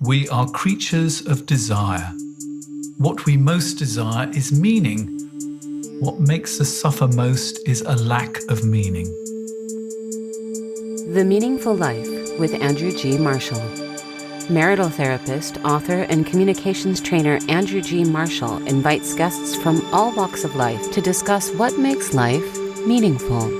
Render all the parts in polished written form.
We are creatures of desire. What we most desire is meaning. What makes us suffer most is a lack of meaning. The Meaningful Life with Andrew G. Marshall. Marital therapist, author, and communications trainer Andrew G. Marshall invites guests from all walks of life to discuss what makes life meaningful.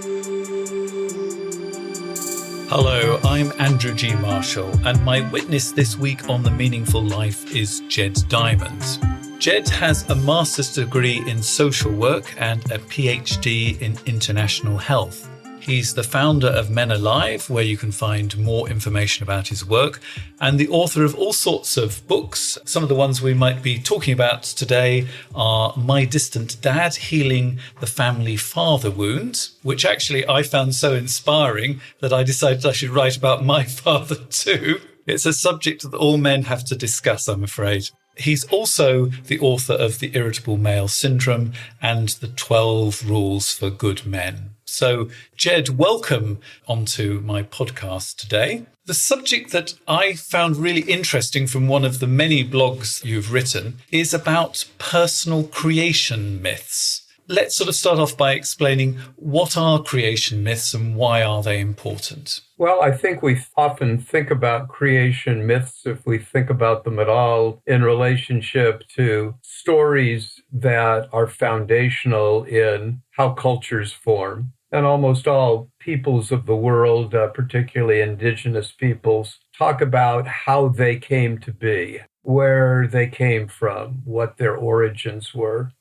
Hello, I'm Andrew G. Marshall, and my witness this week on The Meaningful Life is Jed Diamond. Jed has a master's degree in social work and a PhD in international health. He's the founder of MenAlive, where you can find more information about his work, and the author of all sorts of books. Some of the ones we might be talking about today are My Distant Dad, Healing the Family Father Wound, which actually I found so inspiring that I decided I should write about my father too. It's a subject that all men have to discuss, I'm afraid. He's also the author of The Irritable Male Syndrome and The 12 Rules for Good Men. So, Jed, welcome onto my podcast today. The subject that I found really interesting from one of the many blogs you've written is about personal creation myths. Let's sort of start off by explaining what are creation myths and why are they important? Well, I think we often think about creation myths, if we think about them at all, in relationship to stories that are foundational in how cultures form. And almost all peoples of the world, particularly indigenous peoples, talk about how they came to be, where they came from, what their origins were.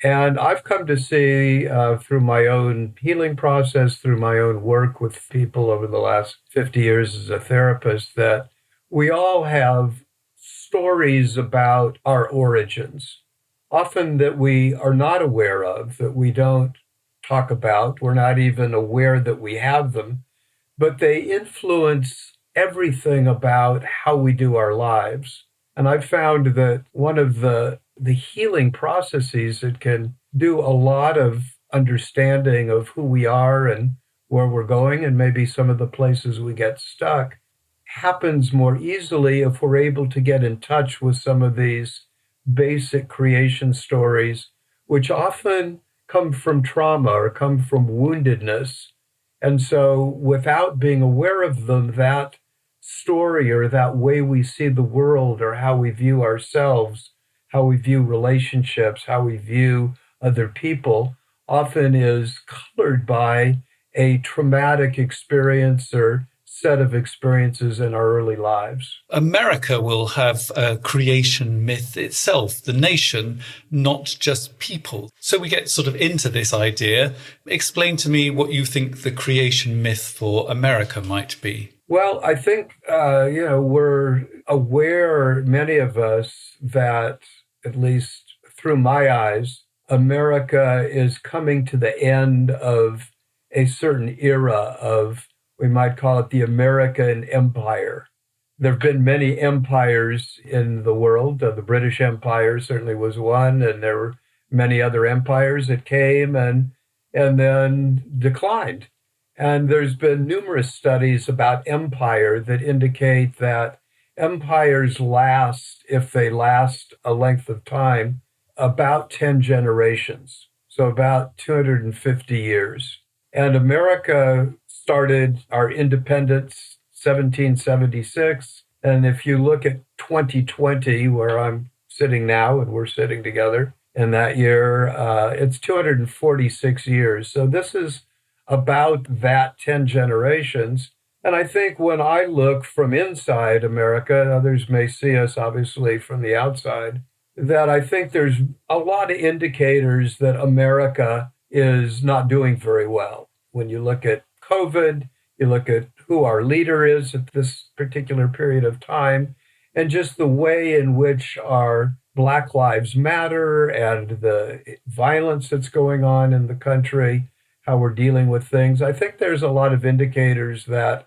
And I've come to see through my own healing process, through my own work with people over the last 50 years as a therapist, that we all have stories about our origins, often that we are not aware of, that we don't talk about. We're not even aware that we have them, but they influence everything about how we do our lives. And I've found that one of the healing processes that can do a lot of understanding of who we are and where we're going and maybe some of the places we get stuck happens more easily if we're able to get in touch with some of these basic creation stories, which often come from trauma or come from woundedness. And so without being aware of them, that story or that way we see the world or how we view ourselves, how we view relationships, how we view other people, often is colored by a traumatic experience or set of experiences in our early lives. America will have a creation myth itself, the nation, not just people. So we get sort of into this idea. Explain to me what you think the creation myth for America might be. Well, I think, we're aware, many of us, that at least through my eyes, America is coming to the end of a certain era of, we might call it the American Empire. There have been many empires in the world. The British Empire certainly was one, and there were many other empires that came and then declined. And there's been numerous studies about empire that indicate that empires last, if they last a length of time, about 10 generations, so about 250 years. And America started our independence 1776. And if you look at 2020, where I'm sitting now and we're sitting together in that year, it's 246 years. So this is about that 10 generations. And I think when I look from inside America, others may see us obviously from the outside, that I think there's a lot of indicators that America is not doing very well. When you look at COVID, you look at who our leader is at this particular period of time, and just the way in which our Black Lives Matter and the violence that's going on in the country, how we're dealing with things. I think there's a lot of indicators that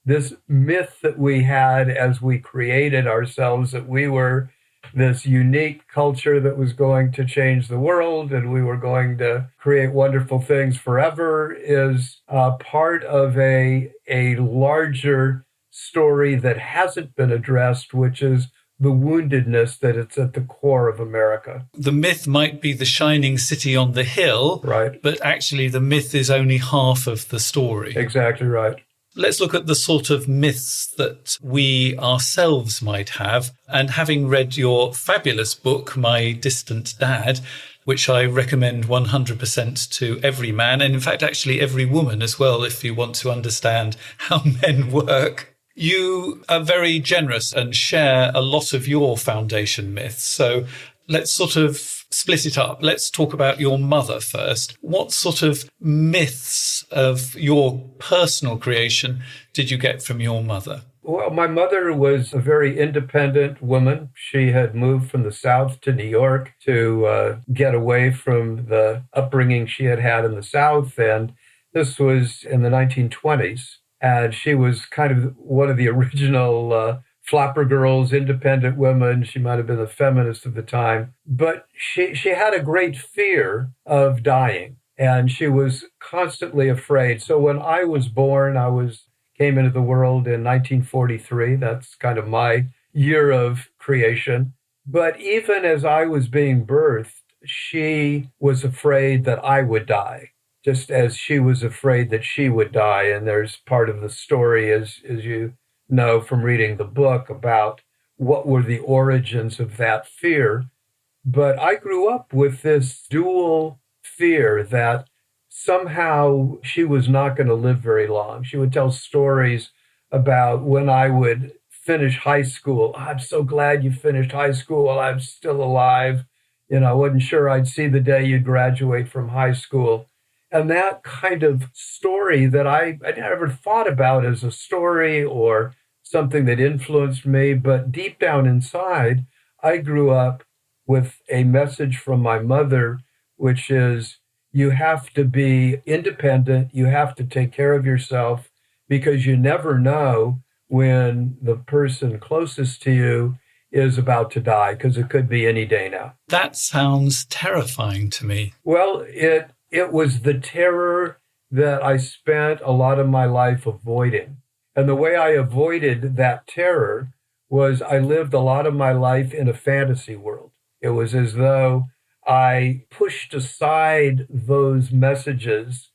this myth that we had as we created ourselves, that we were this unique culture that was going to change the world and we were going to create wonderful things forever, is part of a larger story that hasn't been addressed, which is the woundedness that it's at the core of America. The myth might be the shining city on the hill, right? But actually the myth is only half of the story. Exactly right. Let's look at the sort of myths that we ourselves might have. And having read your fabulous book, My Distant Dad, which I recommend 100% to every man, and in fact, actually every woman as well, if you want to understand how men work. You are very generous and share a lot of your foundation myths. So let's sort of split it up. Let's talk about your mother first. What sort of myths of your personal creation did you get from your mother? Well, my mother was a very independent woman. She had moved from the South to New York to get away from the upbringing she had had in the South. And this was in the 1920s. And she was kind of one of the original flapper girls, independent women. She might have been a feminist at the time. But she had a great fear of dying. And she was constantly afraid. So when I was born, came into the world in 1943. That's kind of my year of creation. But even as I was being birthed, she was afraid that I would die, just as she was afraid that she would die. And there's part of the story, as you know from reading the book, about what were the origins of that fear. But I grew up with this dual fear that somehow she was not going to live very long. She would tell stories about when I would finish high school. I'm so glad you finished high school while I'm still alive. I wasn't sure I'd see the day you'd graduate from high school. And that kind of story that I never thought about as a story or something that influenced me, but deep down inside, I grew up with a message from my mother, which is, you have to be independent. You have to take care of yourself, because you never know when the person closest to you is about to die, because it could be any day now. That sounds terrifying to me. Well, it was the terror that I spent a lot of my life avoiding. And the way I avoided that terror was I lived a lot of my life in a fantasy world. It was as though I pushed aside those messages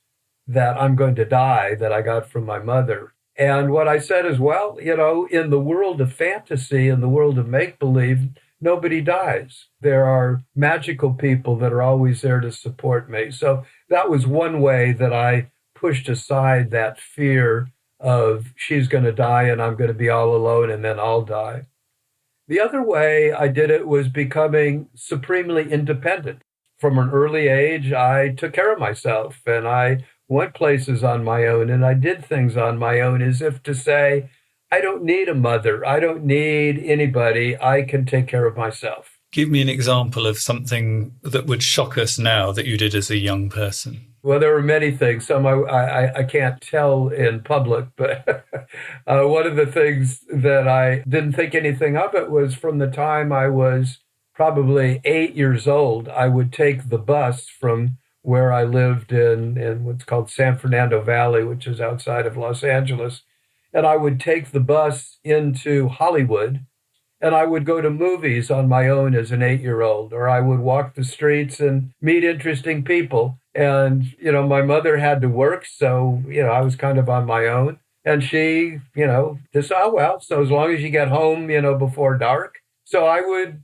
that I'm going to die that I got from my mother. And what I said is, well, in the world of fantasy, in the world of make-believe, nobody dies. There are magical people that are always there to support me. So that was one way that I pushed aside that fear of she's going to die and I'm going to be all alone and then I'll die. The other way I did it was becoming supremely independent. From an early age, I took care of myself and I went places on my own and I did things on my own, as if to say, I don't need a mother. I don't need anybody. I can take care of myself. Give me an example of something that would shock us now that you did as a young person. Well, there were many things. Some I can't tell in public, but one of the things that I didn't think anything of it was from the time I was probably 8 years old, I would take the bus from where I lived in what's called San Fernando Valley, which is outside of Los Angeles. And I would take the bus into Hollywood, and I would go to movies on my own as an 8-year-old, or I would walk the streets and meet interesting people. And, my mother had to work, so, I was kind of on my own. And she, just, so as long as you get home, before dark. So I would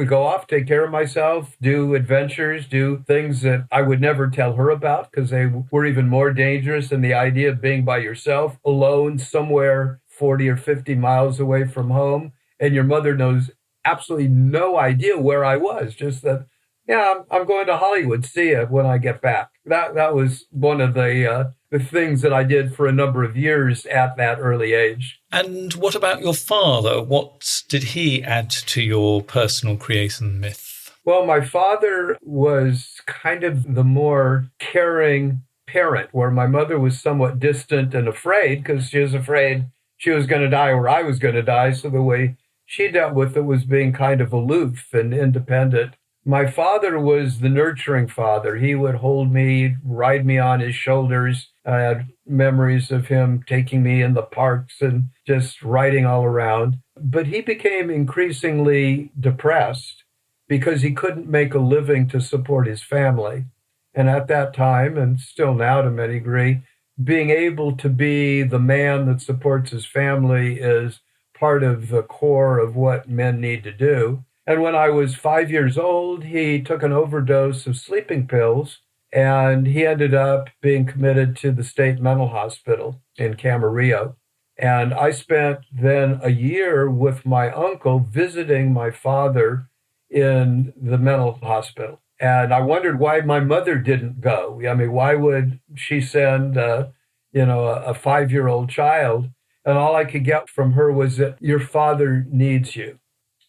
go off, take care of myself, do adventures, do things that I would never tell her about because they were even more dangerous than the idea of being by yourself, alone, somewhere 40 or 50 miles away from home. And your mother knows absolutely no idea where I was, just that, I'm going to Hollywood, see you when I get back. That was one of the things that I did for a number of years at that early age. And what about your father? What did he add to your personal creation myth? Well, my father was kind of the more caring parent, where my mother was somewhat distant and afraid because she was afraid she was going to die or I was going to die. So the way she dealt with it was being kind of aloof and independent. My father was the nurturing father. He would hold me, ride me on his shoulders, I had memories of him taking me in the parks and just riding all around. But he became increasingly depressed because he couldn't make a living to support his family. And at that time, and still now to many degree, being able to be the man that supports his family is part of the core of what men need to do. And when I was 5 years old, he took an overdose of sleeping pills, and he ended up being committed to the state mental hospital in Camarillo. And I spent then a year with my uncle visiting my father in the mental hospital. And I wondered why my mother didn't go. I mean, why would she send, a 5-year-old child? And all I could get from her was that your father needs you.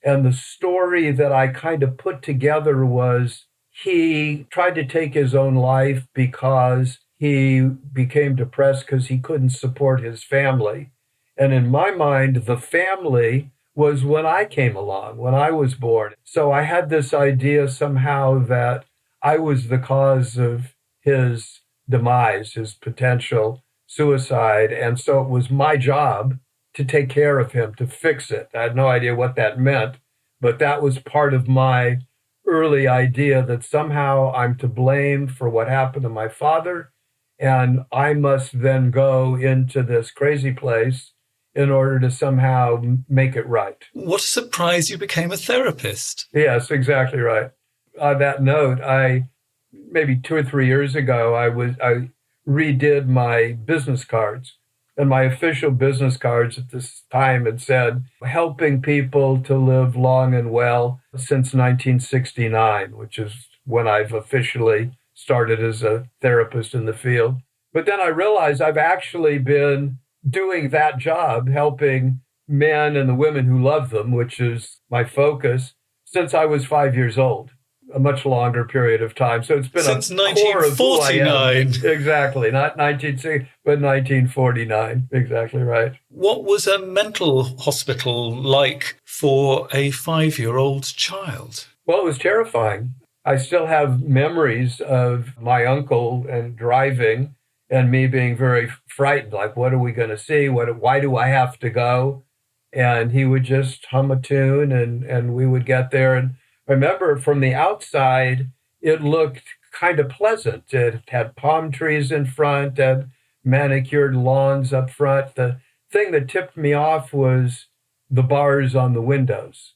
And the story that I kind of put together was he tried to take his own life because he became depressed because he couldn't support his family. And in my mind, the family was when I came along, when I was born. So I had this idea somehow that I was the cause of his demise, his potential suicide. And so it was my job to take care of him, to fix it. I had no idea what that meant, but that was part of my early idea that somehow I'm to blame for what happened to my father. And I must then go into this crazy place in order to somehow make it right. What a surprise you became a therapist. Yes, exactly right. On that note, maybe 2 or 3 years ago, I redid my business cards. And my official business cards at this time had said, helping people to live long and well since 1969, which is when I've officially started as a therapist in the field. But then I realized I've actually been doing that job, helping men and the women who love them, which is my focus, since I was 5 years old, a much longer period of time. So it's been since a core of who I am. 1949. Exactly, not 1960, but 1949. Exactly right. What was a mental hospital like for a 5-year-old child? Well, it was terrifying. I still have memories of my uncle and driving and me being very frightened, like, what are we going to see? Why do I have to go? And he would just hum a tune and we would get there. And I remember from the outside, it looked kind of pleasant. It had palm trees in front and manicured lawns up front. The thing that tipped me off was the bars on the windows.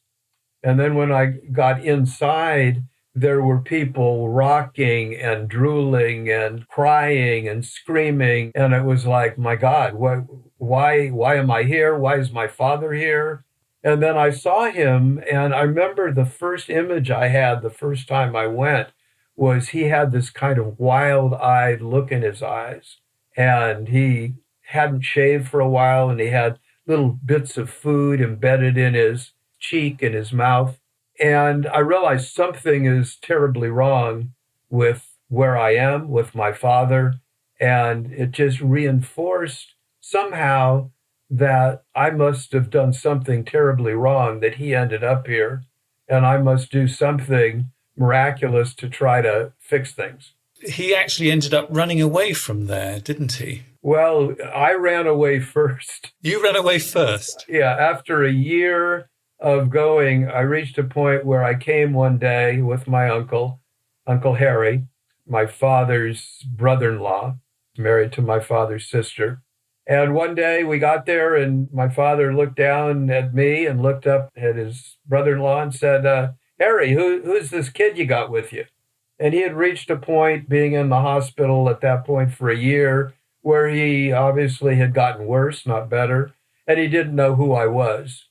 And then when I got inside, there were people rocking and drooling and crying and screaming. And it was like, my God, why am I here? Why is my father here? And then I saw him, and I remember the first image I had the first time I went was he had this kind of wild-eyed look in his eyes. And he hadn't shaved for a while, and he had little bits of food embedded in his cheek and his mouth. And I realized something is terribly wrong with where I am, with my father. And it just reinforced somehow that I must have done something terribly wrong, that he ended up here. And I must do something miraculous to try to fix things. He actually ended up running away from there, didn't he? Well, I ran away first. You ran away first? Yeah, after a year of going, I reached a point where I came one day with my uncle, Uncle Harry, my father's brother-in-law, married to my father's sister. And one day we got there and my father looked down at me and looked up at his brother-in-law and said, Harry, who's this kid you got with you? And he had reached a point, being in the hospital at that point for a year, where he obviously had gotten worse, not better, and he didn't know who I was.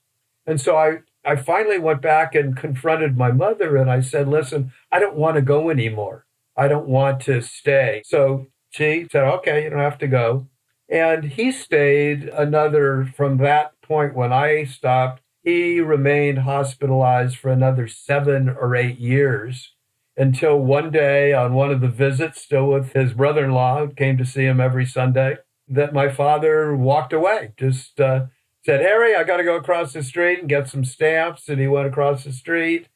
And so I finally went back and confronted my mother and I said, listen, I don't want to go anymore. I don't want to stay. So she said, okay, you don't have to go. And he stayed from that point when I stopped, he remained hospitalized for another 7 or 8 years until one day on one of the visits, still with his brother-in-law, who came to see him every Sunday, that my father walked away, just said, Harry, I got to go across the street and get some stamps. And he went across the street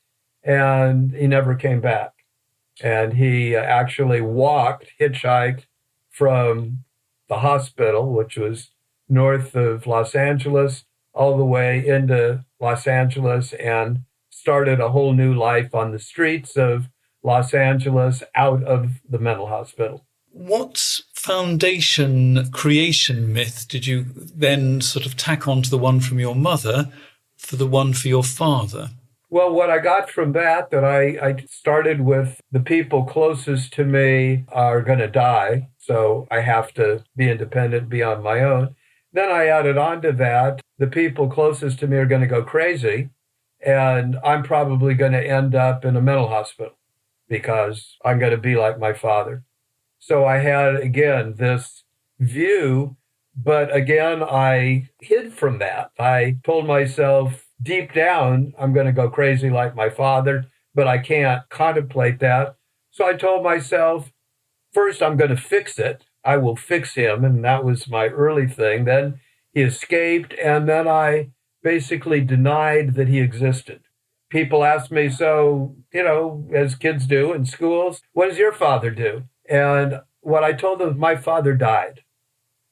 and he never came back. And he actually hitchhiked from the hospital, which was north of Los Angeles, all the way into Los Angeles, and started a whole new life on the streets of Los Angeles out of the mental hospital. What foundation creation myth did you then sort of tack on to the one from your mother for the one for your father? Well, what I got from that I started with the people closest to me are going to die, so I have to be independent, be on my own. Then I added on to that, the people closest to me are going to go crazy, and I'm probably going to end up in a mental hospital because I'm going to be like my father. So I had, again, this view, but again, I hid from that. I told myself deep down, I'm going to go crazy like my father, but I can't contemplate that. So I told myself, first, I'm going to fix it. I will fix him. And that was my early thing. Then he escaped. And then I basically denied that he existed. People ask me, so, as kids do in schools, what does your father do? And what I told them, my father died.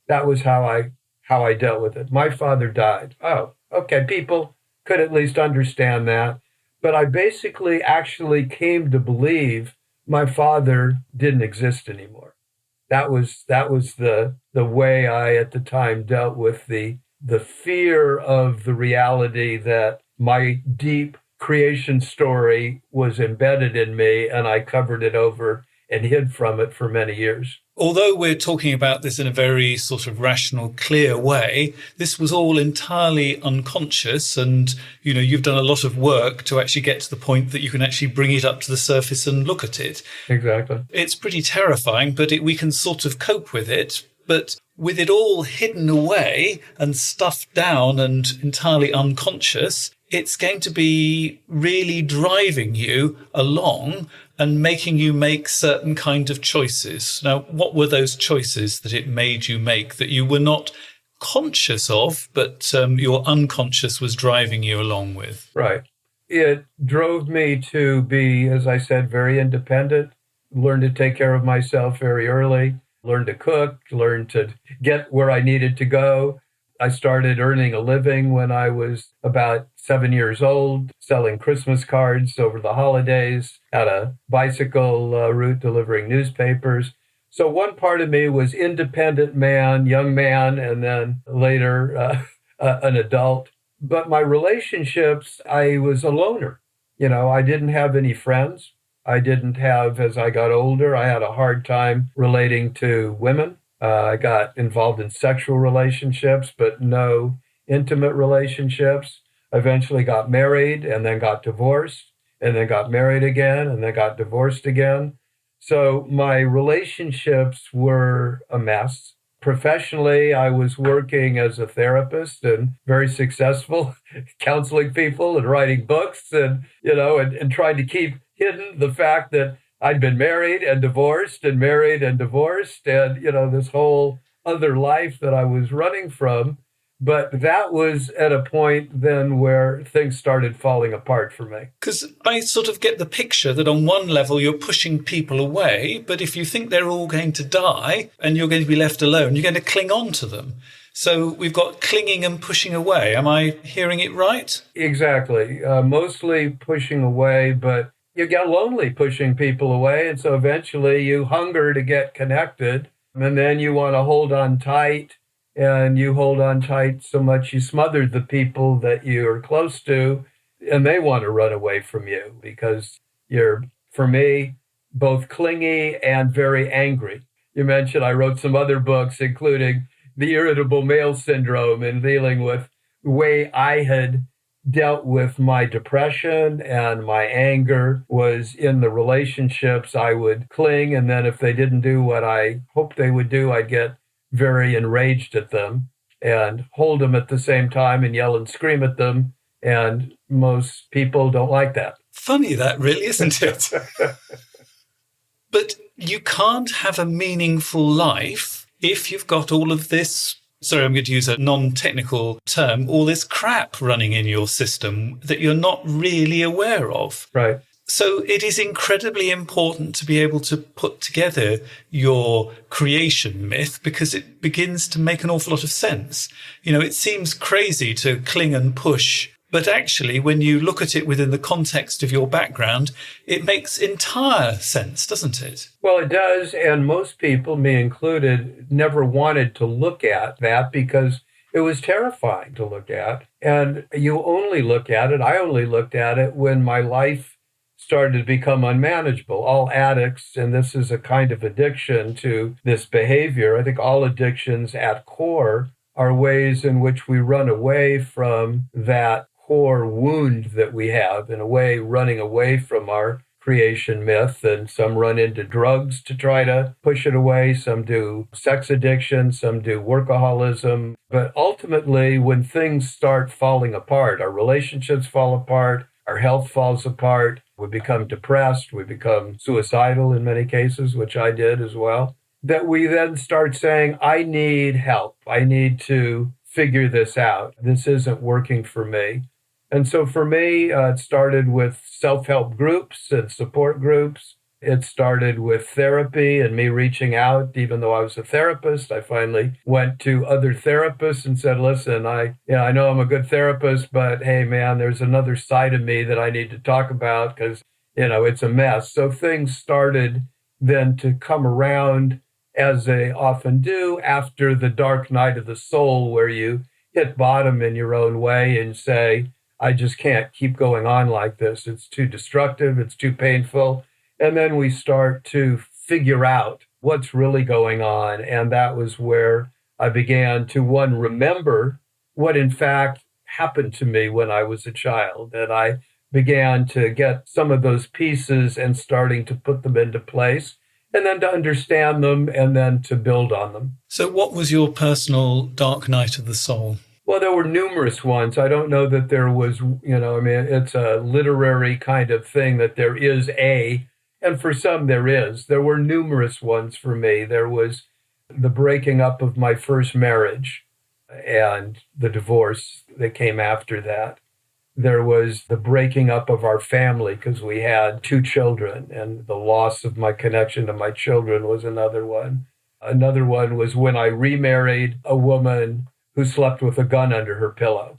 That was how I dealt with it. My father died. Oh, okay. People could at least understand that. But I basically actually came to believe my father didn't exist anymore. That was the way I at the time dealt with the fear of the reality that my deep creation story was embedded in me, and I covered it over and hid from it for many years. Although we're talking about this in a very sort of rational, clear way, this was all entirely unconscious. And, you've done a lot of work to actually get to the point that you can actually bring it up to the surface and look at it. Exactly. It's pretty terrifying, but we can sort of cope with it. But with it all hidden away and stuffed down and entirely unconscious, it's going to be really driving you along and making you make certain kind of choices. Now, what were those choices that it made you make that you were not conscious of, but your unconscious was driving you along with? Right. It drove me to be, as I said, very independent, learn to take care of myself very early, learn to cook, learn to get where I needed to go. I started earning a living when I was about 7 years old, selling Christmas cards over the holidays, had a bicycle route delivering newspapers. So one part of me was independent man, young man, and then later an adult. But my relationships, I was a loner. I didn't have any friends. I didn't have, as I got older, I had a hard time relating to women. I got involved in sexual relationships, but no intimate relationships. Eventually got married and then got divorced and then got married again and then got divorced again. So my relationships were a mess. Professionally, I was working as a therapist and very successful, counseling people and writing books and trying to keep hidden the fact that I'd been married and divorced and married and divorced and, this whole other life that I was running from. But that was at a point then where things started falling apart for me. Because I sort of get the picture that on one level you're pushing people away, but if you think they're all going to die and you're going to be left alone, you're going to cling on to them. So we've got clinging and pushing away. Am I hearing it right? Exactly. Mostly pushing away, but you get lonely pushing people away. And so eventually you hunger to get connected. And then you want to hold on tight. And you hold on tight so much you smother the people that you're close to. And they want to run away from you because you're, for me, both clingy and very angry. You mentioned I wrote some other books, including The Irritable Male Syndrome, and dealing with the way I had dealt with my depression and my anger was in the relationships. I would cling, and then if they didn't do what I hoped they would do, I'd get very enraged at them and hold them at the same time and yell and scream at them. And most people don't like that. Funny that really, isn't it? But you can't have a meaningful life if you've got all of this, sorry, I'm going to use a non-technical term, all this crap running in your system that you're not really aware of. Right. So it is incredibly important to be able to put together your creation myth because it begins to make an awful lot of sense. It seems crazy to cling and push, but actually, when you look at it within the context of your background, it makes entire sense, doesn't it? Well, it does. And most people, me included, never wanted to look at that because it was terrifying to look at. And you only look at it, I only looked at it when my life started to become unmanageable. All addicts, and this is a kind of addiction to this behavior, I think all addictions at core are ways in which we run away from that core wound that we have, in a way, running away from our creation myth. And some run into drugs to try to push it away. Some do sex addiction, some do workaholism. But ultimately, when things start falling apart, our relationships fall apart, our health falls apart, we become depressed, we become suicidal in many cases, which I did as well, that we then start saying, I need help. I need to figure this out. This isn't working for me. And so for me, it started with self-help groups and support groups. It started with therapy and me reaching out. Even though I was a therapist, I finally went to other therapists and said, listen, I know I'm a good therapist, but hey, man, there's another side of me that I need to talk about because, it's a mess. So things started then to come around, as they often do, after the dark night of the soul, where you hit bottom in your own way and say, I just can't keep going on like this. It's too destructive. It's too painful. And then we start to figure out what's really going on. And that was where I began to, one, remember what in fact happened to me when I was a child. And I began to get some of those pieces and starting to put them into place, and then to understand them and then to build on them. So what was your personal dark night of the soul? Well, there were numerous ones. I don't know that there was, it's a literary kind of thing that there is and for some there is. There were numerous ones for me. There was the breaking up of my first marriage and the divorce that came after that. There was the breaking up of our family because we had 2 children, and the loss of my connection to my children was another one. Another one was when I remarried a woman who slept with a gun under her pillow.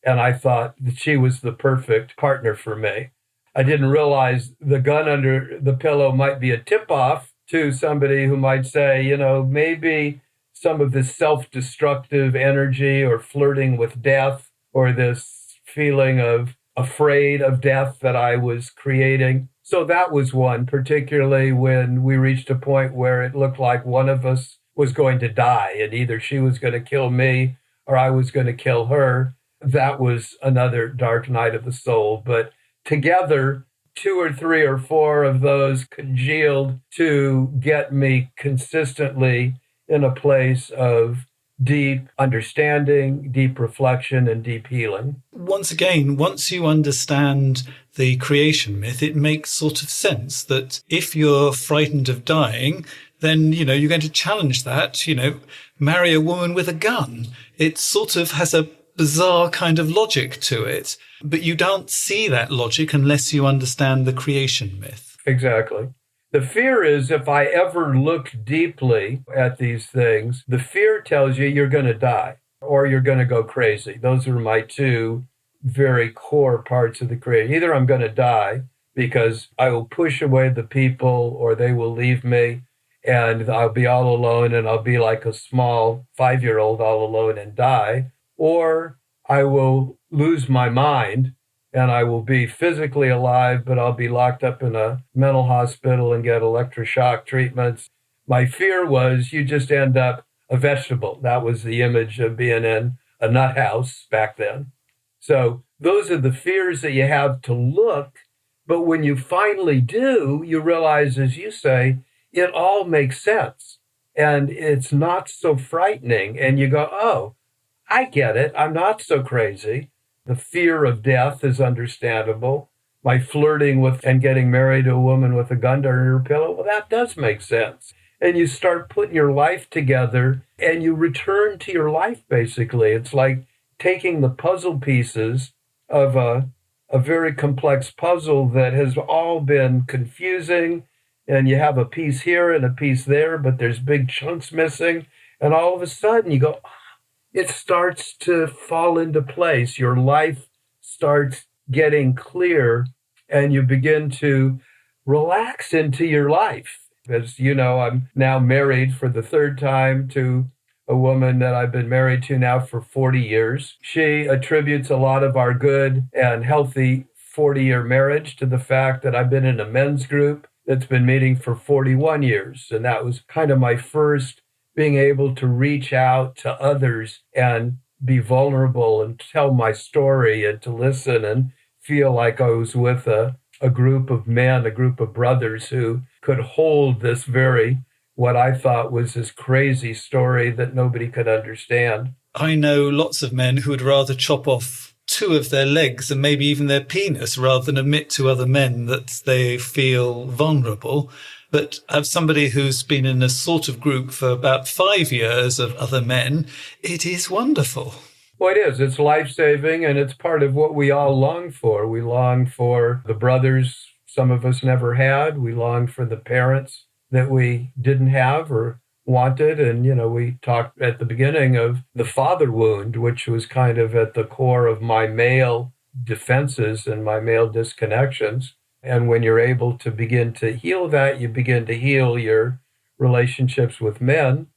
And I thought that she was the perfect partner for me. I didn't realize the gun under the pillow might be a tip-off to somebody who might say, maybe some of this self-destructive energy or flirting with death or this feeling of afraid of death that I was creating. So that was one, particularly when we reached a point where it looked like one of us was going to die, and either she was going to kill me or I was going to kill her. That was another dark night of the soul. But together, 2 or 3 or 4 of those congealed to get me consistently in a place of deep understanding, deep reflection, and deep healing. Once again, once you understand the creation myth, it makes sort of sense that if you're frightened of dying, then, you're going to challenge that, marry a woman with a gun. It sort of has a bizarre kind of logic to it, but you don't see that logic unless you understand the creation myth. Exactly. The fear is, if I ever look deeply at these things, the fear tells you you're going to die or you're going to go crazy. Those are my 2 very core parts of the creation. Either I'm going to die because I will push away the people or they will leave me and I'll be all alone and I'll be like a small 5-year-old all alone and die, or I will lose my mind and I will be physically alive, but I'll be locked up in a mental hospital and get electroshock treatments. My fear was you just end up a vegetable. That was the image of being in a nut house back then. So those are the fears that you have to look. But when you finally do, you realize, as you say, it all makes sense. And it's not so frightening. And you go, oh, I get it. I'm not so crazy. The fear of death is understandable. My flirting with and getting married to a woman with a gun under her pillow, well, that does make sense. And you start putting your life together and you return to your life, basically. It's like taking the puzzle pieces of a a very complex puzzle that has all been confusing. And you have a piece here and a piece there, but there's big chunks missing. And all of a sudden you go, it starts to fall into place. Your life starts getting clear and you begin to relax into your life. As you know, I'm now married for the third time to a woman that I've been married to now for 40 years. She attributes a lot of our good and healthy 40-year marriage to the fact that I've been in a men's group that's been meeting for 41 years. And that was kind of my first being able to reach out to others and be vulnerable and tell my story and to listen and feel like I was with a group of men, a group of brothers who could hold this very, what I thought was this crazy story that nobody could understand. I know lots of men who would rather chop off 2 of their legs and maybe even their penis rather than admit to other men that they feel vulnerable. But as somebody who's been in a sort of group for about 5 years of other men, it is wonderful. Well, it is. It's life-saving, and it's part of what we all long for. We long for the brothers some of us never had. We long for the parents that we didn't have or wanted. And, we talked at the beginning of the father wound, which was kind of at the core of my male defenses and my male disconnections. And when you're able to begin to heal that, you begin to heal your relationships with men.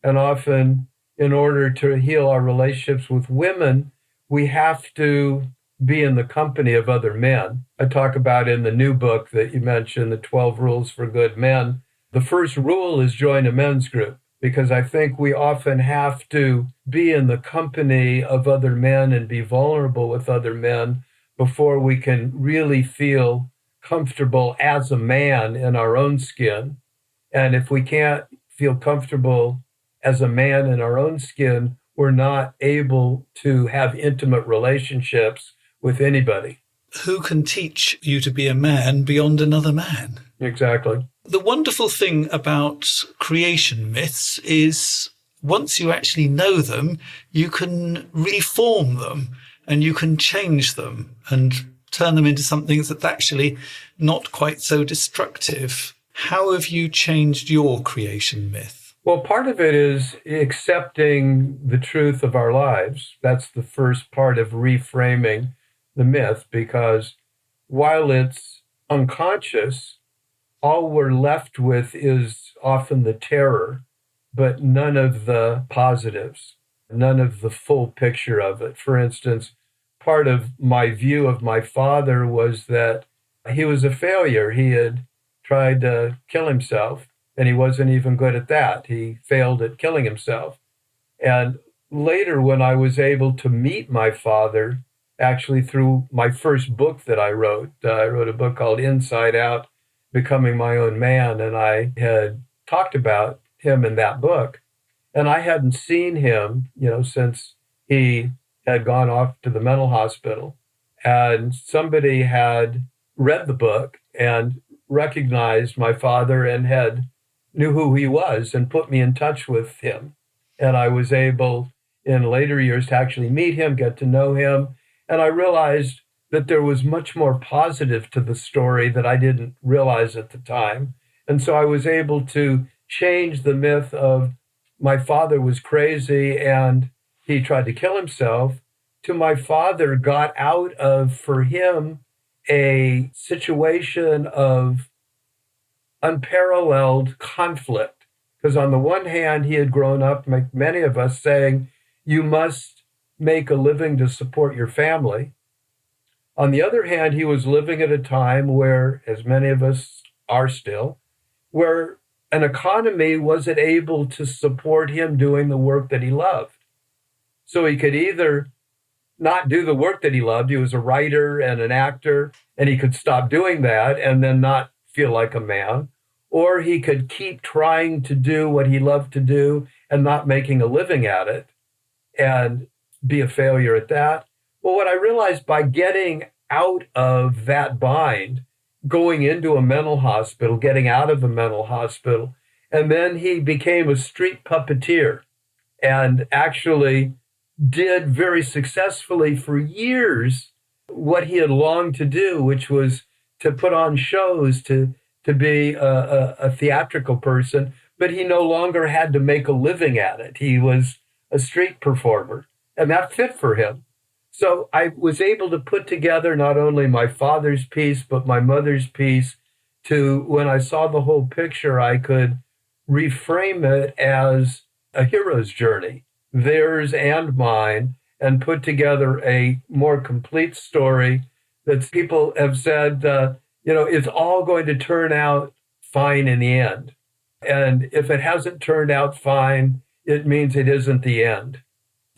And often, in order to heal our relationships with women, we have to be in the company of other men. I talk about in the new book that you mentioned, the 12 Rules for Good Men. The first rule is join a men's group, because I think we often have to be in the company of other men and be vulnerable with other men before we can really feel comfortable as a man in our own skin. And if we can't feel comfortable as a man in our own skin, we're not able to have intimate relationships with anybody. Who can teach you to be a man beyond another man? Exactly. The wonderful thing about creation myths is once you actually know them, you can reform them and you can change them and turn them into something that's actually not quite so destructive. How have you changed your creation myth? Well, part of it is accepting the truth of our lives. That's the first part of reframing the myth, because while it's unconscious, all we're left with is often the terror, but none of the positives, none of the full picture of it. For instance, part of my view of my father was that he was a failure. He had tried to kill himself, and he wasn't even good at that. He failed at killing himself. And later, when I was able to meet my father, actually through my first book that I wrote a book called Inside Out, Becoming My Own Man, and I had talked about him in that book. And I hadn't seen him, since he had gone off to the mental hospital. And somebody had read the book and recognized my father and knew who he was and put me in touch with him. And I was able in later years to actually meet him, get to know him. And I realized that there was much more positive to the story that I didn't realize at the time. And so I was able to change the myth of my father was crazy and he tried to kill himself to my father got out of, for him, a situation of unparalleled conflict. Because on the one hand, he had grown up, like many of us, saying, you must make a living to support your family. On the other hand, he was living at a time where, as many of us are still, where an economy wasn't able to support him doing the work that he loved. So he could either not do the work that he loved. He was a writer and an actor, and he could stop doing that and then not feel like a man. Or he could keep trying to do what he loved to do and not making a living at it and be a failure at that. Well, what I realized by getting out of that bind, going into a mental hospital, getting out of a mental hospital, and then he became a street puppeteer and actually did very successfully for years what he had longed to do, which was to put on shows, to be a theatrical person, but he no longer had to make a living at it. He was a street performer, and that fit for him. So I was able to put together not only my father's piece, but my mother's piece to, when I saw the whole picture, I could reframe it as a hero's journey, theirs and mine, and put together a more complete story that people have said, it's all going to turn out fine in the end. And if it hasn't turned out fine, it means it isn't the end.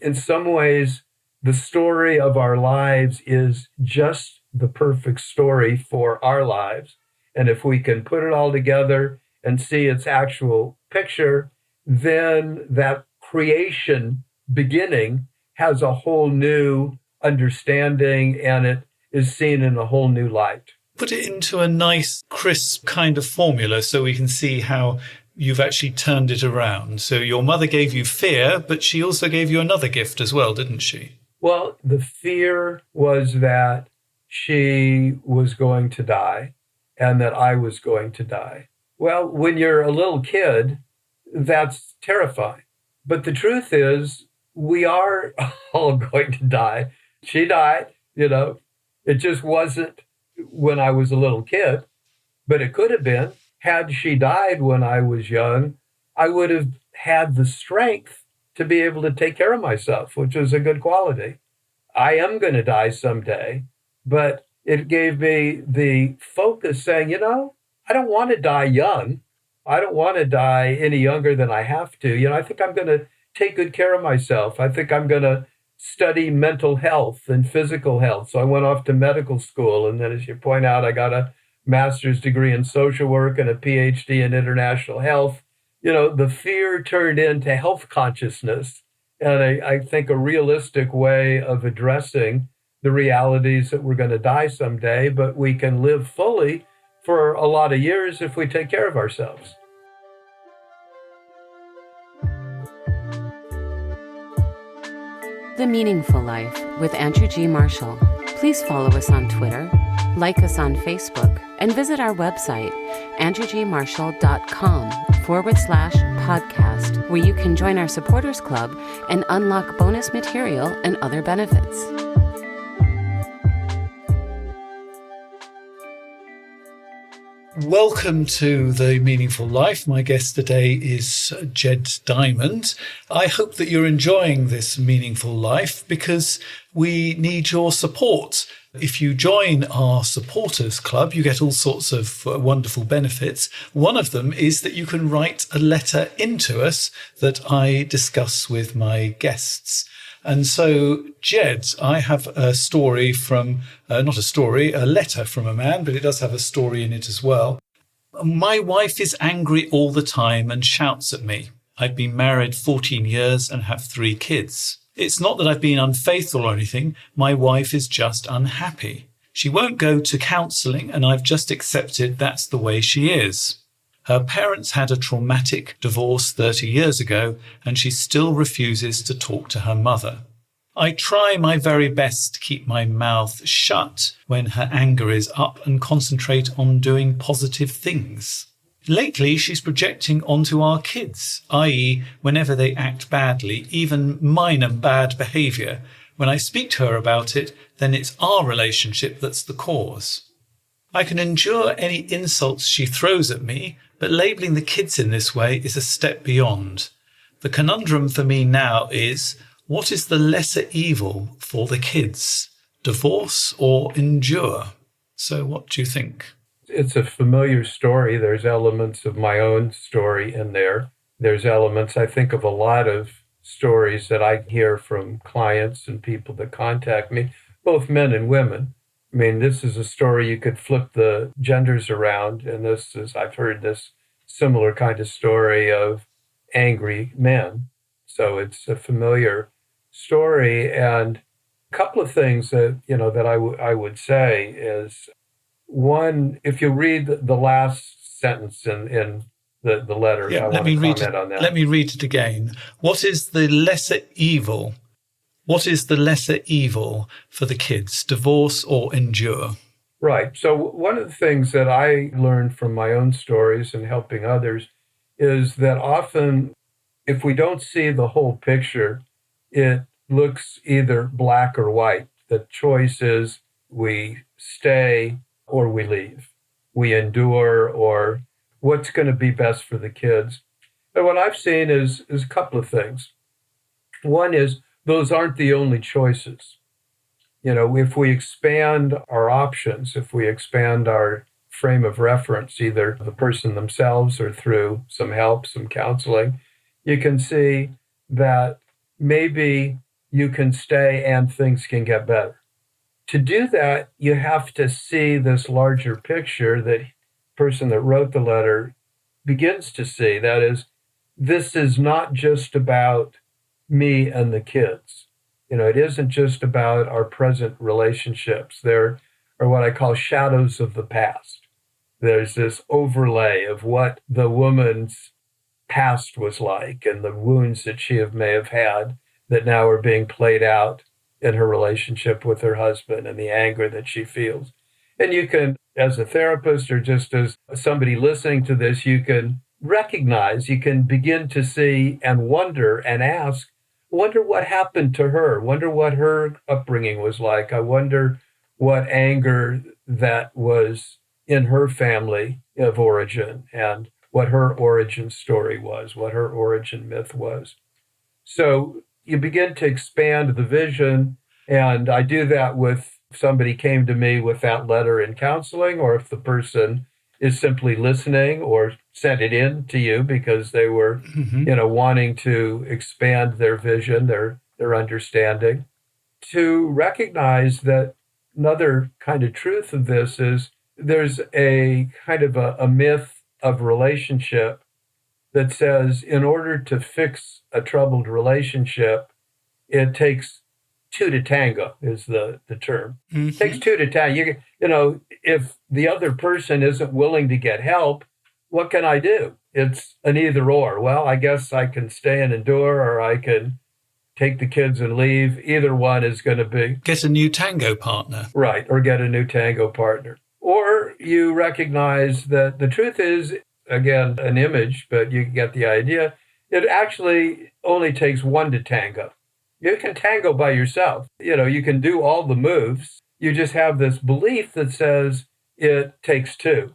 In some ways, the story of our lives is just the perfect story for our lives. And if we can put it all together and see its actual picture, then that creation beginning has a whole new understanding, and it is seen in a whole new light. Put it into a nice, crisp kind of formula so we can see how you've actually turned it around. So your mother gave you fear, but she also gave you another gift as well, didn't she? Well, the fear was that she was going to die and that I was going to die. Well, when you're a little kid, that's terrifying. But the truth is, we are all going to die. She died, it just wasn't when I was a little kid, but it could have been. Had she died when I was young, I would have had the strength to be able to take care of myself, which is a good quality. I am going to die someday, but it gave me the focus saying, I don't want to die young. I don't want to die any younger than I have to. I think I'm going to take good care of myself. I think I'm going to study mental health and physical health. So I went off to medical school. And then, as you point out, I got a master's degree in social work and a PhD in international health. The fear turned into health consciousness. And I think a realistic way of addressing the realities that we're going to die someday, but we can live fully for a lot of years if we take care of ourselves. The Meaningful Life with Andrew G. Marshall. Please follow us on Twitter, like us on Facebook, and visit our website, andrewgmarshall.com/podcast, where you can join our supporters club and unlock bonus material and other benefits. Welcome to The Meaningful Life. My guest today is Jed Diamond. I hope that you're enjoying this meaningful life because we need your support. If you join our supporters club, you get all sorts of wonderful benefits. One of them is that you can write a letter into us that I discuss with my guests. And so, Jed, I have a story from, a letter from a man, but it does have a story in it as well. My wife is angry all the time and shouts at me. I've been married 14 years and have 3 kids. It's not that I've been unfaithful or anything. My wife is just unhappy. She won't go to counselling, and I've just accepted that's the way she is. Her parents had a traumatic divorce 30 years ago, and she still refuses to talk to her mother. I try my very best to keep my mouth shut when her anger is up and concentrate on doing positive things. Lately, she's projecting onto our kids, i.e., whenever they act badly, even minor bad behaviour. When I speak to her about it, then it's our relationship that's the cause. I can endure any insults she throws at me, but labelling the kids in this way is a step beyond. The conundrum for me now is, what is the lesser evil for the kids? Divorce or endure? So what do you think? It's a familiar story. There's elements of my own story in there. There's elements, I think, of a lot of stories that I hear from clients and people that contact me, both men and women. I mean, this is a story you could flip the genders around, and I've heard this similar kind of story of angry men. So it's a familiar story. And a couple of things that, that I would say is, one, if you read the last sentence in the letter, I want to comment on that. Let me read it again. What is the lesser evil? What is the lesser evil for the kids, divorce or endure? Right. So one of the things that I learned from my own stories and helping others is that often if we don't see the whole picture, it looks either black or white. The choice is we stay or we leave. We endure or what's going to be best for the kids. And what I've seen is a couple of things. One is those aren't the only choices. If we expand our options, if we expand our frame of reference, either the person themselves or through some help, some counseling, you can see that maybe you can stay and things can get better. To do that, you have to see this larger picture that the person that wrote the letter begins to see. That is, this is not just about me and the kids. It isn't just about our present relationships. There are what I call shadows of the past. There's this overlay of what the woman's past was like and the wounds that she may have had that now are being played out in her relationship with her husband and the anger that she feels. And you can, as a therapist or just as somebody listening to this, you can recognize, you can begin to see and wonder and ask, wonder what happened to her, wonder what her upbringing was like. I wonder what anger that was in her family of origin and what her origin story was, what her origin myth was. So you begin to expand the vision, and I do that with somebody came to me with that letter in counseling, or if the person is simply listening or sent it in to you because they were, wanting to expand their vision, their understanding. To recognize that another kind of truth of this is there's a kind of a myth of relationship that says in order to fix a troubled relationship, it takes two to tango is the term. It takes two to tango. If the other person isn't willing to get help, what can I do? It's an either or. Well, I guess I can stay and endure, or I can take the kids and leave. Either one is going to be... Get a new tango partner. Right, or get a new tango partner. Or you recognize that the truth is, again, an image, but you get the idea. It actually only takes one to tango. You can tango by yourself. You can do all the moves. You just have this belief that says it takes two.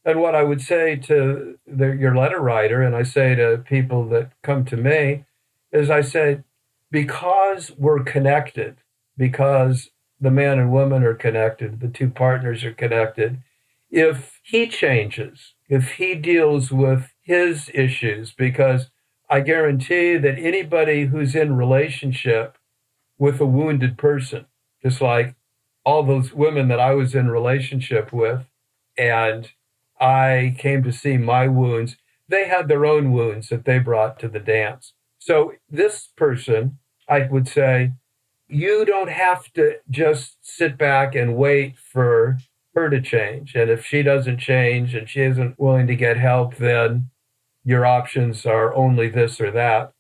And what I would say to your letter writer, and I say to people that come to me, is I say, because we're connected, because the man and woman are connected, the two partners are connected, if he changes, if he deals with his issues, because I guarantee that anybody who's in relationship with a wounded person, just like all those women that I was in relationship with, and I came to see my wounds, they had their own wounds that they brought to the dance. So this person, I would say, you don't have to just sit back and wait for her to change. And if she doesn't change and she isn't willing to get help, then your options are only this or that.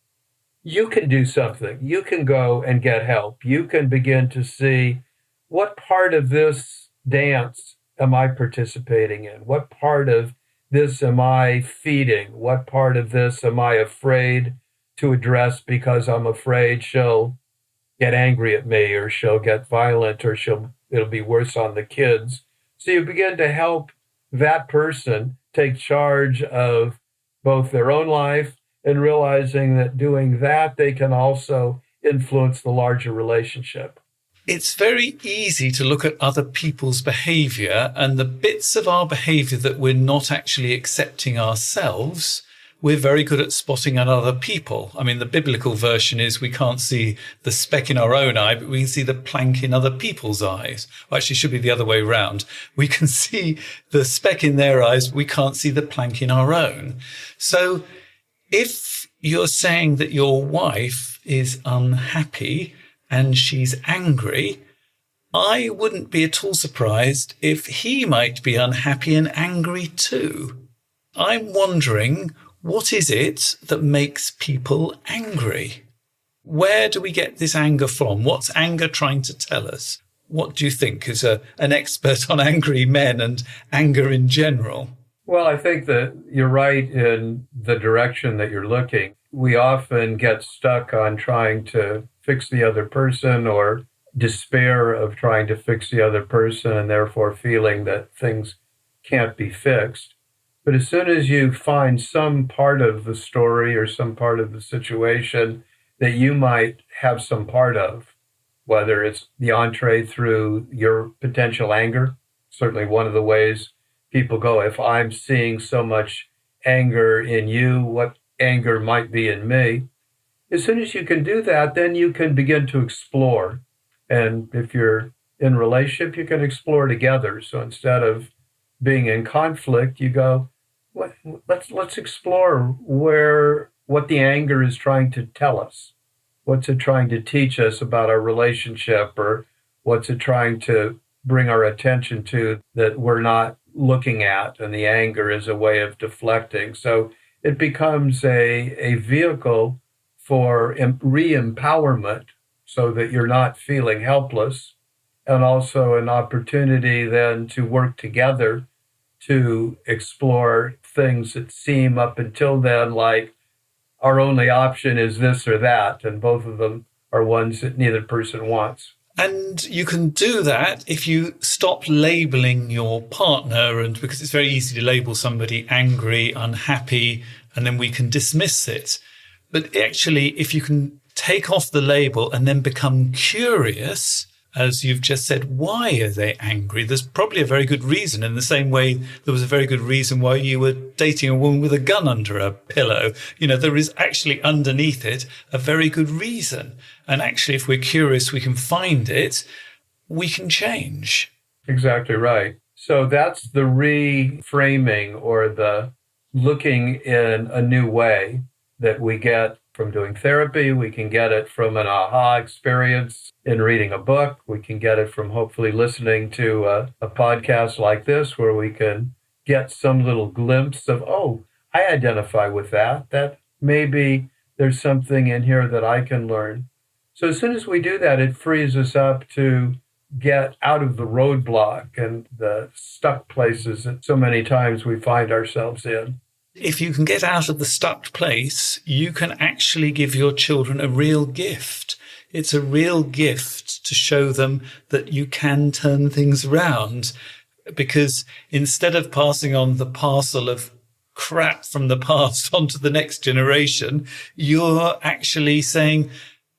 You can do something. You can go and get help. You can begin to see what part of this dance am I participating in? What part of this am I feeding? What part of this am I afraid to address because I'm afraid she'll get angry at me or she'll get violent or it'll be worse on the kids. So you begin to help that person take charge of both their own life and realizing that doing that, they can also influence the larger relationship. It's very easy to look at other people's behavior and the bits of our behavior that we're not actually accepting ourselves. We're very good at spotting on other people. I mean, the biblical version is we can't see the speck in our own eye, but we can see the plank in other people's eyes. Well, actually, it should be the other way around. We can see the speck in their eyes. We can't see the plank in our own. So if you're saying that your wife is unhappy and she's angry, I wouldn't be at all surprised if he might be unhappy and angry too. I'm wondering, what is it that makes people angry? Where do we get this anger from? What's anger trying to tell us? What do you think as an expert on angry men and anger in general? Well, I think that you're right in the direction that you're looking. We often get stuck on trying to fix the other person or despair of trying to fix the other person and therefore feeling that things can't be fixed. But as soon as you find some part of the story or some part of the situation that you might have some part of, whether it's the entree through your potential anger, certainly one of the ways people go, if I'm seeing so much anger in you, what anger might be in me? As soon as you can do that, then you can begin to explore. And if you're in relationship, you can explore together. So instead of being in conflict, you go, let's explore what the anger is trying to tell us. What's it trying to teach us about our relationship, or what's it trying to bring our attention to that we're not looking at? And the anger is a way of deflecting. So it becomes a vehicle for re-empowerment so that you're not feeling helpless, and also an opportunity then to work together to explore things that seem up until then like our only option is this or that, and both of them are ones that neither person wants. And you can do that if you stop labeling your partner, and because it's very easy to label somebody angry, unhappy, and then we can dismiss it. But actually, if you can take off the label and then become curious, as you've just said, why are they angry? There's probably a very good reason, in the same way there was a very good reason why you were dating a woman with a gun under a pillow. There is actually underneath it a very good reason. And actually, if we're curious, we can find it, we can change. Exactly right. So that's the reframing, or the looking in a new way, that we get from doing therapy. We can get it from an aha experience in reading a book. We can get it from hopefully listening to a podcast like this, where we can get some little glimpse of, oh, I identify with that. That maybe there's something in here that I can learn. So as soon as we do that, it frees us up to get out of the roadblock and the stuck places that so many times we find ourselves in. If you can get out of the stuck place, you can actually give your children a real gift. It's a real gift to show them that you can turn things around, because instead of passing on the parcel of crap from the past onto the next generation, you're actually saying,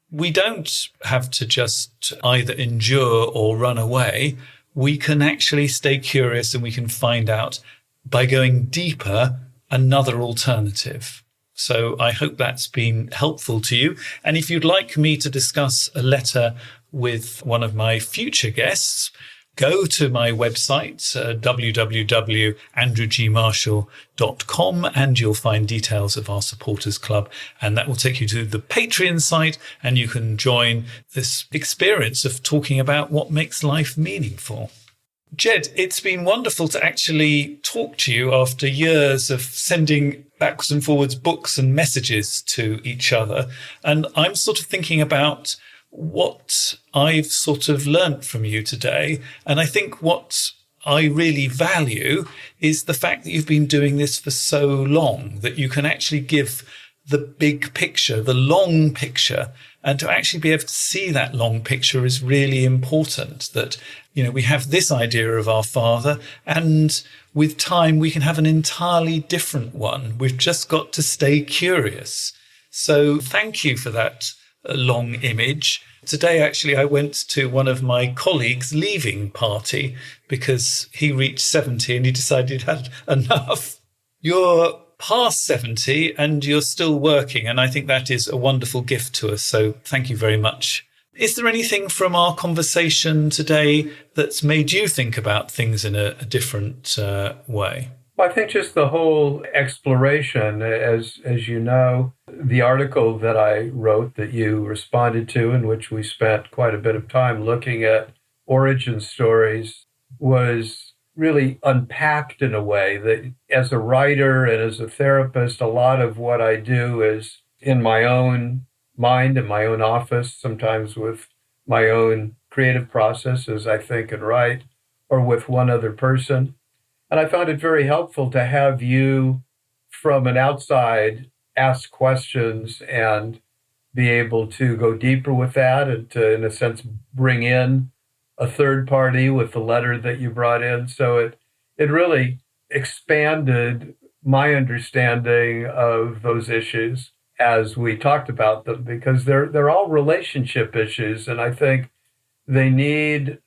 we don't have to just either endure or run away. We can actually stay curious, and we can find out by going deeper another alternative. So I hope that's been helpful to you. And if you'd like me to discuss a letter with one of my future guests, go to my website, www.andrewgmarshall.com, and you'll find details of our supporters club. And that will take you to the Patreon site, and you can join this experience of talking about what makes life meaningful. Jed, it's been wonderful to actually talk to you after years of sending backwards and forwards books and messages to each other. And I'm sort of thinking about what I've sort of learnt from you today. And I think what I really value is the fact that you've been doing this for so long, that you can actually give the big picture, the long picture, and to actually be able to see that long picture is really important. That, we have this idea of our father, and with time we can have an entirely different one. We've just got to stay curious. So thank you for that long image. Today, actually, I went to one of my colleagues' leaving party because he reached 70 and he decided he'd had enough. You're past 70 and you're still working, and I think that is a wonderful gift to us. So thank you very much. Is there anything from our conversation today that's made you think about things in a different way? Well, I think just the whole exploration, as you know, the article that I wrote that you responded to, in which we spent quite a bit of time looking at origin stories, was really unpacked in a way that, as a writer and as a therapist, a lot of what I do is in my own mind in my own office, sometimes with my own creative process as I think and write, or with one other person. And I found it very helpful to have you from an outside ask questions and be able to go deeper with that and to, in a sense, bring in a third party with the letter that you brought in. So it really expanded my understanding of those issues as we talked about them, because they're all relationship issues, and I think they need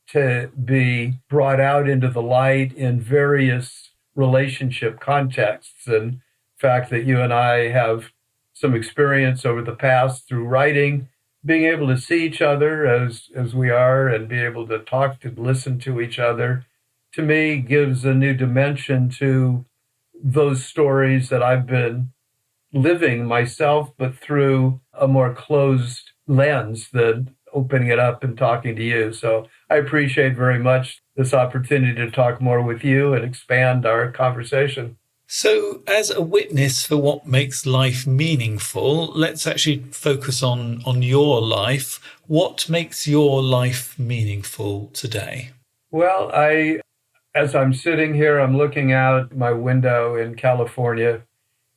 to be brought out into the light in various relationship contexts. And the fact that you and I have some experience over the past through writing, being able to see each other as we are and be able to talk to listen to each other, to me gives a new dimension to those stories that I've been living myself, but through a more closed lens than opening it up and talking to you. So I appreciate very much this opportunity to talk more with you and expand our conversation. So, as a witness for what makes life meaningful, let's actually focus on your life. What makes your life meaningful today? Well, as I'm sitting here, I'm looking out my window in California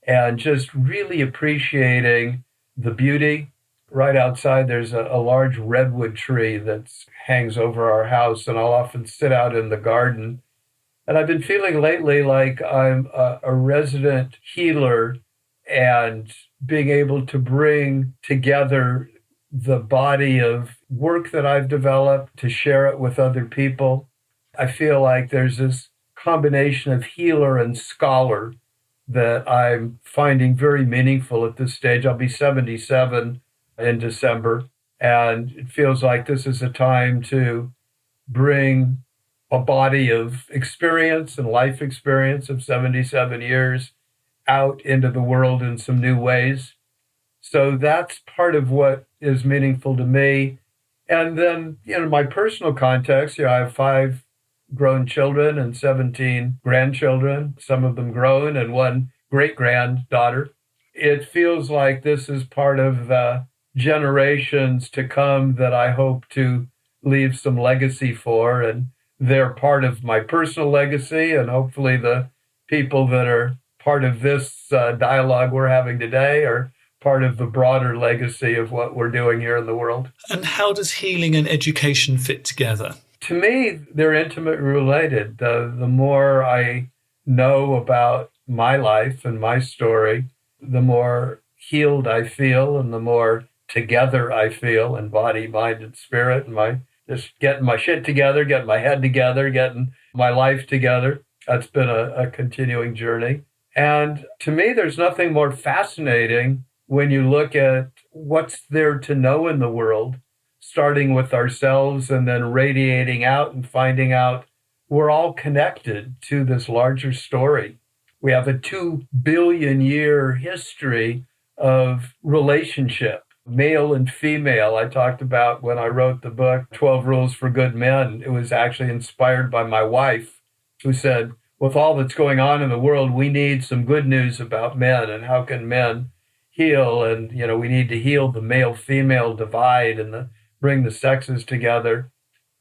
and just really appreciating the beauty. Right outside, there's a large redwood tree that hangs over our house, and I'll often sit out in the garden. And I've been feeling lately like I'm a resident healer, and being able to bring together the body of work that I've developed to share it with other people. I feel like there's this combination of healer and scholar that I'm finding very meaningful at this stage. I'll be 77 in December, and it feels like this is a time to bring a body of experience and life experience of 77 years out into the world in some new ways. So that's part of what is meaningful to me. And then, my personal context, I have 5 grown children and 17 grandchildren, some of them grown, and 1 great-granddaughter. It feels like this is part of the generations to come that I hope to leave some legacy for, and they're part of my personal legacy, and hopefully the people that are part of this dialogue we're having today are part of the broader legacy of what we're doing here in the world. And how does healing and education fit together? To me, they're intimately related. The more I know about my life and my story, the more healed I feel, and the more together I feel in body, mind, and spirit, and just getting my shit together, getting my head together, getting my life together. That's been a continuing journey. And to me, there's nothing more fascinating when you look at what's there to know in the world, starting with ourselves and then radiating out and finding out we're all connected to this larger story. We have a 2 billion year history of relationship, male and female. I talked about when I wrote the book, 12 Rules for Good Men. It was actually inspired by my wife, who said, with all that's going on in the world, we need some good news about men, and how can men heal? And, we need to heal the male-female divide and bring the sexes together.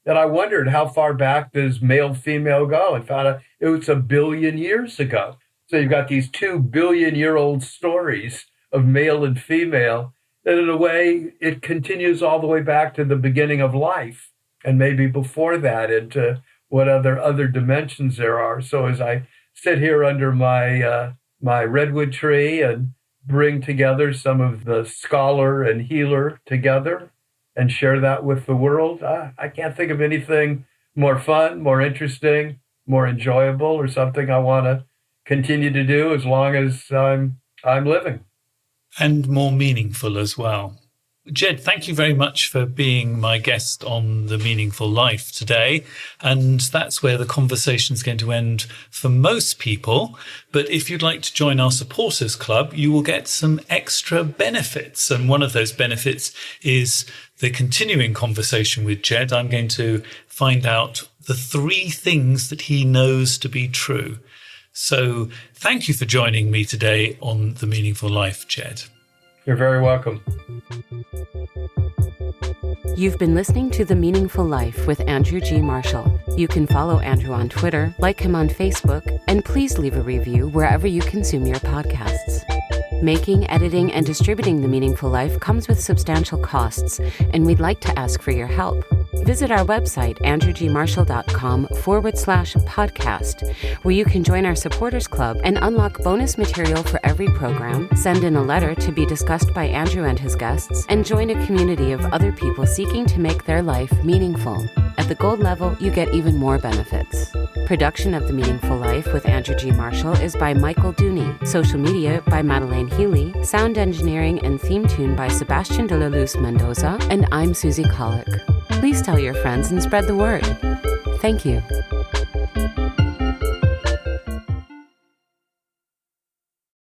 And I wondered, how far back does male-female go? And found out it was 1 billion years ago. So you've got these 2 billion-year-old stories of male and female, that in a way, it continues all the way back to the beginning of life, and maybe before that into what other dimensions there are. So as I sit here under my redwood tree and bring together some of the scholar and healer together and share that with the world, I can't think of anything more fun, more interesting, more enjoyable, or something I want to continue to do as long as I'm living. And more meaningful as well. Jed, thank you very much for being my guest on The Meaningful Life today. And that's where the conversation is going to end for most people. But if you'd like to join our supporters club, you will get some extra benefits. And one of those benefits is the continuing conversation with Jed. I'm going to find out the 3 things that he knows to be true. So thank you for joining me today on The Meaningful Life, Jed. You're very welcome. You've been listening to The Meaningful Life with Andrew G. Marshall. You can follow Andrew on Twitter, like him on Facebook, and please leave a review wherever you consume your podcasts. Making, editing, and distributing The Meaningful Life comes with substantial costs, and we'd like to ask for your help. Visit our website, andrewgmarshall.com/podcast, where you can join our supporters club and unlock bonus material for every program, send in a letter to be discussed by Andrew and his guests, and join a community of other people seeking to make their life meaningful. At the gold level, you get even more benefits. Production of The Meaningful Life with Andrew G. Marshall is by Michael Dooney. Social media by Madeleine Healy. Sound engineering and theme tune by Sebastian de la Luz Mendoza. And I'm Susie Colick. Please tell your friends and spread the word. Thank you.